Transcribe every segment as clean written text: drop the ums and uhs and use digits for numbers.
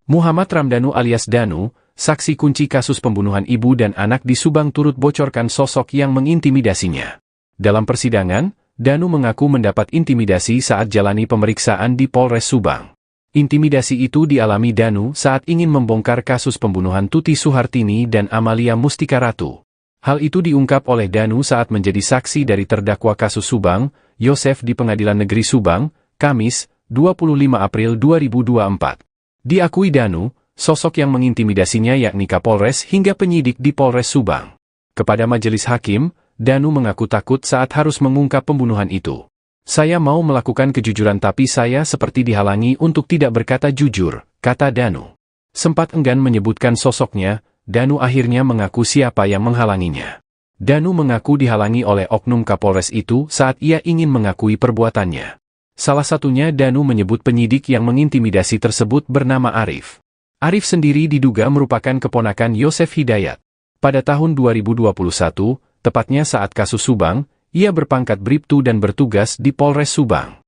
Muhammad Ramdhanu alias Danu, saksi kunci kasus pembunuhan ibu dan anak di Subang turut bocorkan sosok yang mengintimidasinya. Dalam persidangan, Danu mengaku mendapat intimidasi saat jalani pemeriksaan di Polres Subang. Intimidasi itu dialami Danu saat ingin membongkar kasus pembunuhan Tuti Suhartini dan Amalia Mustika Ratu. Hal itu diungkap oleh Danu saat menjadi saksi dari terdakwa kasus Subang, Yosef di Pengadilan Negeri Subang, Kamis, 25 April 2024. Diakui Danu, sosok yang mengintimidasinya yakni Kapolres hingga penyidik di Polres Subang. Kepada majelis hakim, Danu mengaku takut saat harus mengungkap pembunuhan itu. Saya mau melakukan kejujuran tapi saya seperti dihalangi untuk tidak berkata jujur, kata Danu. Sempat enggan menyebutkan sosoknya, Danu akhirnya mengaku siapa yang menghalanginya. Danu mengaku dihalangi oleh oknum Kapolres itu saat ia ingin mengakui perbuatannya. Salah satunya Danu menyebut penyidik yang mengintimidasi tersebut bernama Arif. Arif sendiri diduga merupakan keponakan Yosef Hidayat. Pada tahun 2021, tepatnya saat kasus Subang, ia berpangkat Bribtu dan bertugas di Polres Subang.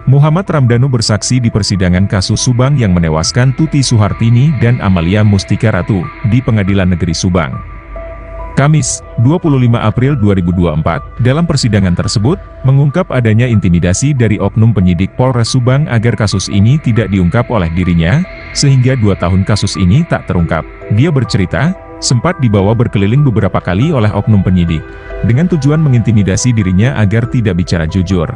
Muhammad Ramdhanu bersaksi di persidangan kasus Subang yang menewaskan Tuti Suhartini dan Amalia Mustika Ratu di Pengadilan Negeri Subang. Kamis, 25 April 2024, dalam persidangan tersebut, mengungkap adanya intimidasi dari oknum penyidik Polres Subang agar kasus ini tidak diungkap oleh dirinya, sehingga 2 tahun kasus ini tak terungkap. Dia bercerita, sempat dibawa berkeliling beberapa kali oleh oknum penyidik, dengan tujuan mengintimidasi dirinya agar tidak bicara jujur.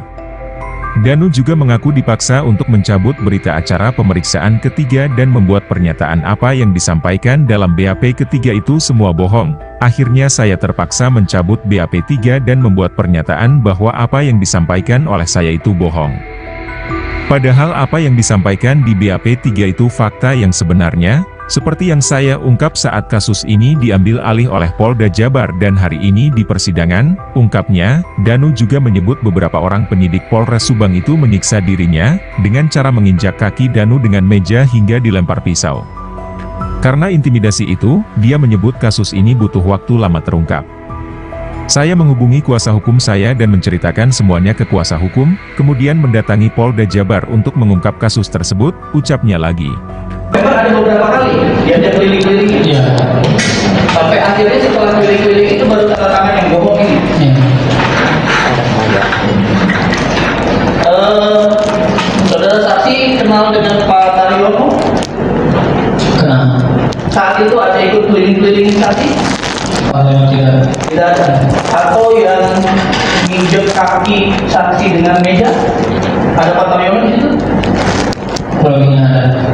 Danu juga mengaku dipaksa untuk mencabut berita acara pemeriksaan ketiga dan membuat pernyataan apa yang disampaikan dalam BAP ketiga itu semua bohong. Akhirnya saya terpaksa mencabut BAP 3 dan membuat pernyataan bahwa apa yang disampaikan oleh saya itu bohong. Padahal apa yang disampaikan di BAP 3 itu fakta yang sebenarnya, seperti yang saya ungkap saat kasus ini diambil alih oleh Polda Jabar dan hari ini di persidangan, ungkapnya, Danu juga menyebut beberapa orang penyidik Polres Subang itu menyiksa dirinya, dengan cara menginjak kaki Danu dengan meja hingga dilempar pisau. Karena intimidasi itu, dia menyebut kasus ini butuh waktu lama terungkap. Saya menghubungi kuasa hukum saya dan menceritakan semuanya ke kuasa hukum, kemudian mendatangi Polda Jabar untuk mengungkap kasus tersebut, ucapnya lagi. Memang ada beberapa kali diajak keliling-keliling, ya. Sampai akhirnya setelah keliling-keliling itu baru tanda tangan yang bohong ini. Ya. Saudara saksi kenal dengan Pak Taryono? Kenal. Saat itu ada ikut keliling-keliling saksi? Tidak ada. Atau yang nginjek kaki saksi dengan meja? Ada Pak Taryono di situ?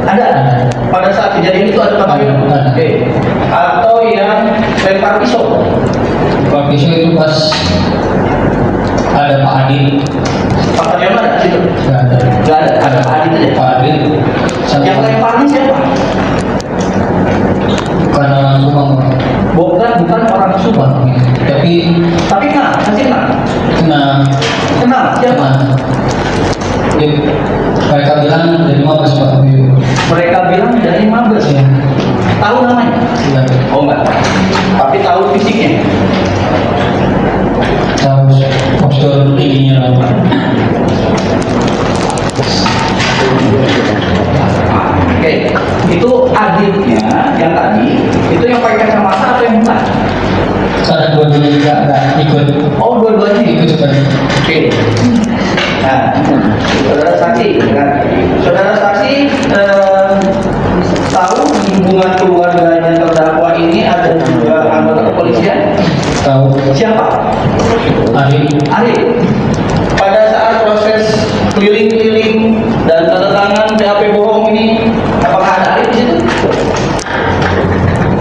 Ada. Pada saat kejadian itu ada Pak Taryono? Oke. Atau yang lempar pisau? Lempar pisau itu pas ada Pak Adi. Pak Taryono ada di situ? Nggak ada. Ada Pak Adi saja. Pak Adi. Yang lemparnya siapa? Bukan orang Subang. Bukan orang Subang. Tapi kenal. Kenal. Siapa? Mereka bilang dari Mabes Pak. Mereka bilang dari Mabes ya. Tahu namanya? Tidak. Oh enggak. Tapi tahu fisiknya. Tahu postur tingginya. Oke, itu adiknya yang tadi, itu yang pakai kacamata atau yang bukan? Ada dua-duanya juga ada ikut. Oh, dua-duanya ikut sebenarnya. Oke. Nah, saudara saksi, kan? Saudara saksi tahu di hubungan keluarganya terdakwa ini ada juga anggota kepolisian? Tahu. Siapa? Arif. Pada saat proses keliling-keliling dan tanda tangan BAP bohong ini, apakah ada Arif di situ?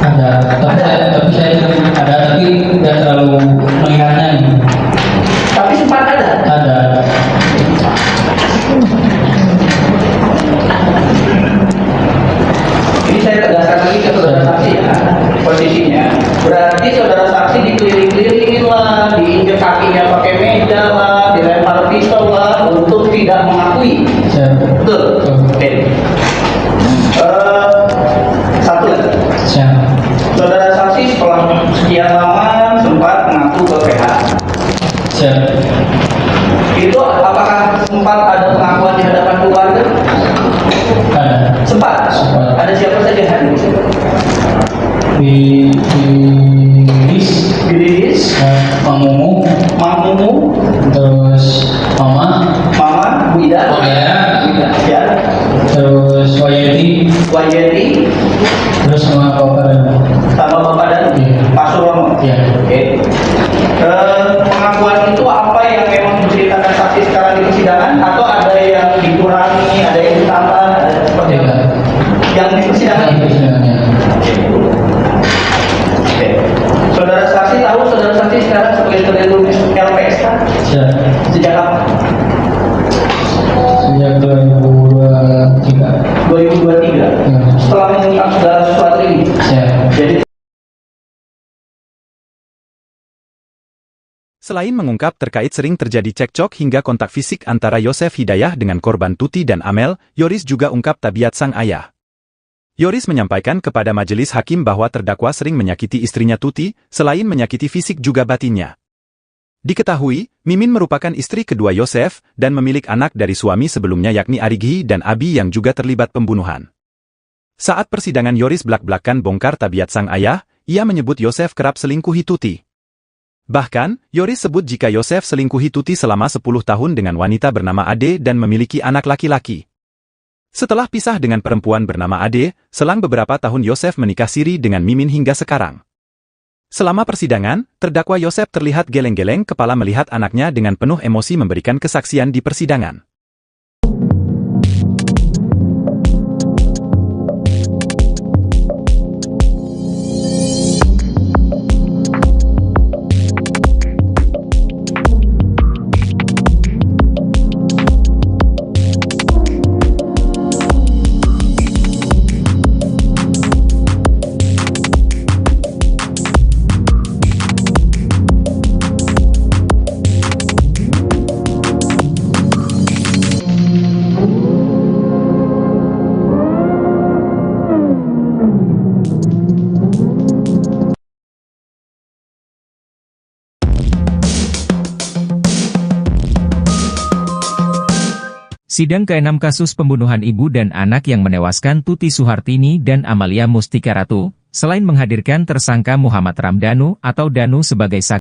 Ada. Tapi saya ada, tapi Terus sama Bapak Danu. Sama Bapak Danu? Iya. Pak Surono? Iya. Oke. Pengakuan itu apa yang memang diceritakan saksi sekarang di persidangan atau ada yang dikurangi, ada yang ditambah, ada seperti apa? Yang di persidangan itu? Oke. Saudara saksi tahu saudara saksi sekarang sebagai tertentu LPSK? Iya. Sejak kapan? Sejak 2023. 2023? Ya. Setelah mengungkap saudara sesuatu ini? Ya. Jadi Selain mengungkap terkait sering terjadi cekcok hingga kontak fisik antara Yosef Hidayah dengan korban Tuti dan Amel, Yoris juga ungkap tabiat sang ayah. Yoris menyampaikan kepada majelis hakim bahwa terdakwa sering menyakiti istrinya Tuti, selain menyakiti fisik juga batinnya. Diketahui, Mimin merupakan istri kedua Yosef dan memiliki anak dari suami sebelumnya yakni Arighi dan Abi yang juga terlibat pembunuhan. Saat persidangan Yoris belak-belakan bongkar tabiat sang ayah, ia menyebut Yosef kerap selingkuhi Tuti. Bahkan, Yoris sebut jika Yosef selingkuhi Tuti selama 10 tahun dengan wanita bernama Ade dan memiliki anak laki-laki. Setelah pisah dengan perempuan bernama Ade, selang beberapa tahun Yosef menikah siri dengan Mimin hingga sekarang. Selama persidangan, terdakwa Yosef terlihat geleng-geleng kepala melihat anaknya dengan penuh emosi memberikan kesaksian di persidangan. Sidang ke-6 kasus pembunuhan ibu dan anak yang menewaskan Tuti Suhartini dan Amalia Mustika Ratu, selain menghadirkan tersangka Muhammad Ramdhanu atau Danu sebagai saksi,